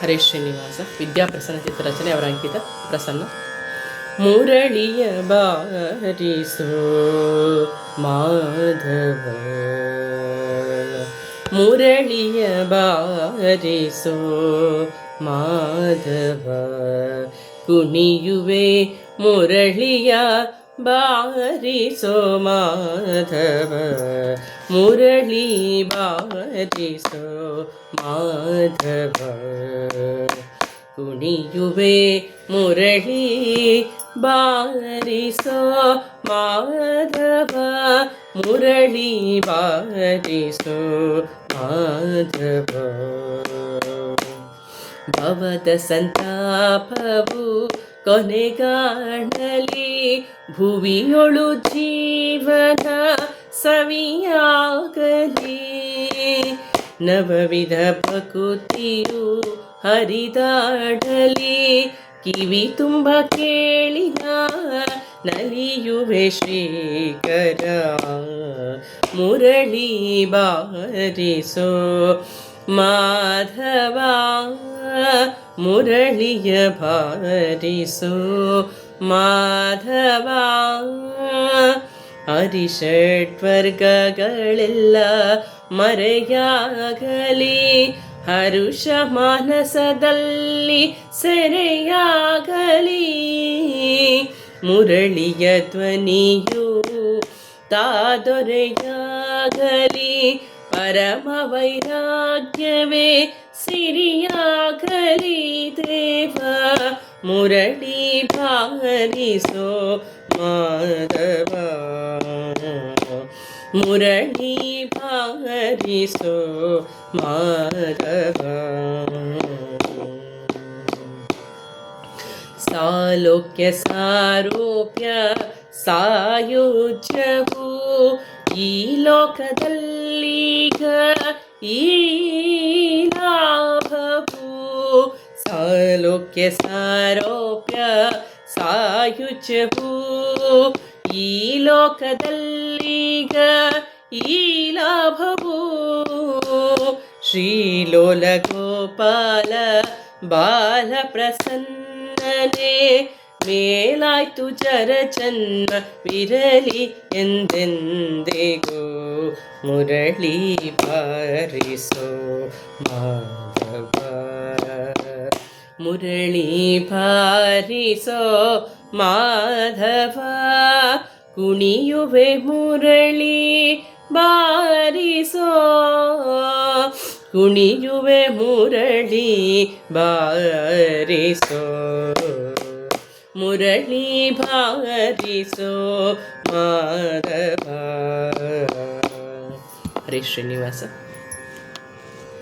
ಹರೀಶ್ ಶ್ರೀನಿವಾಸ, ವಿದ್ಯಾಪ್ರಸನ್ನ ಚಿತ್ರರಚನೆ, ಅವರ ಅಂಕಿತ ಪ್ರಸನ್ನ. ಮುರಳಿಯ ಬಾರಿಸೋ ಮಾಧವ, ಮುರಳಿಯ ಬಾರಿಸೋ ಮಾಧವ, ಕುಣಿಯುವೆ ಮುರಳಿಯ ಬಾರಿಸೋ ಮಾಧವ, ಮುರಳಿ ಬಾರಿಸೋ ಮಾಧವ, ಕುಣಿಯುವೆ ಮುರಳಿ ಬಾರಿಸೋ ಮಾಧವ, ಮುರಳಿ ಬಾರಿಸೋ ಮಾಧವ. ಭವದ ಸಂತಾಪವು ಕೊನೆಗಾಣಲಿ, ಭುವಿಯೊಳು ಜೀವನ ಸವಿಯಾಗಲಿ, ನವವಿಧ ಪ್ರಕೃತಿಯು ಹರಿದಾಡಲಿ, ಕಿವಿ ತುಂಬ ಕೇಳಿನ ನಲಿಯುವೆ ಶ್ರೀಕರ, ಮುರಳಿ ಬಾರಿಸೋ ಮಾಧವ, ಮುರಳಿಯ ಬಾರಿಸೋ ಮಾಧವ. ಹರಿಷಡ್ವರ್ಗಗಳೆಲ್ಲ ಮರೆಯಾಗಲಿ, ಹರುಷ ಮಾನಸದಲ್ಲಿ ಸೆರೆಯಾಗಲಿ, ಮುರಳಿಯ ಧ್ವನಿಯು ತಾದೊರೆಯಾಗಲಿ, ಪರಮ ವೈರಾಗ್ಯವೇ ಸಿರಿಯಾಗಲಿ ದೇವ, ಮುರಳಿ ಬಾರಿಸೋ ಮಾಧವ, ಮುರಳಿ ಬಾರಿಸೋ ಮಾಧವ. ಸಾಲೋಕ್ಯ ಸಾರೋಪ್ಯ ಸಾಯುಜ್ಯವು ಈ ಲೋಕದಲ್ಲೀಗ ಈ ಲಾಭವು, ಸಾಲೋಕ್ಯ ಸಾರೋಪ್ಯ ಸಾಯುಜ್ಯವು ಈ ಲೋಕದಲ್ಲೀಗ ಈ ಲಾಭವು, ಶ್ರೀಲೋಲ ಗೋಪಾಲ ಬಾಲ ಪ್ರಸನ್ನನೆ, ಮೇಲಾಯ್ತು ಜರ ಜನ್ಮ ವಿರಲಿ ಎಂದೆಂದಿಗೂ, ಮುರಳಿ ಬಾರಿಸೋ ಮಾಧವ, ಮುರಳಿ ಬಾರಿಸೋ ಮಾಧವ, ಕುಣಿಯುವೆ ಮುರಳಿ ಬಾರಿಸೋ, ಕುಣಿಯುವೆ ಮುರಳಿ ಬಾರಿಸೋ, ಮುರಳಿ ಬಾರಿಸೋ ಮಾಧವ. ಹರೀಶ್ ಶ್ರೀನಿವಾಸ.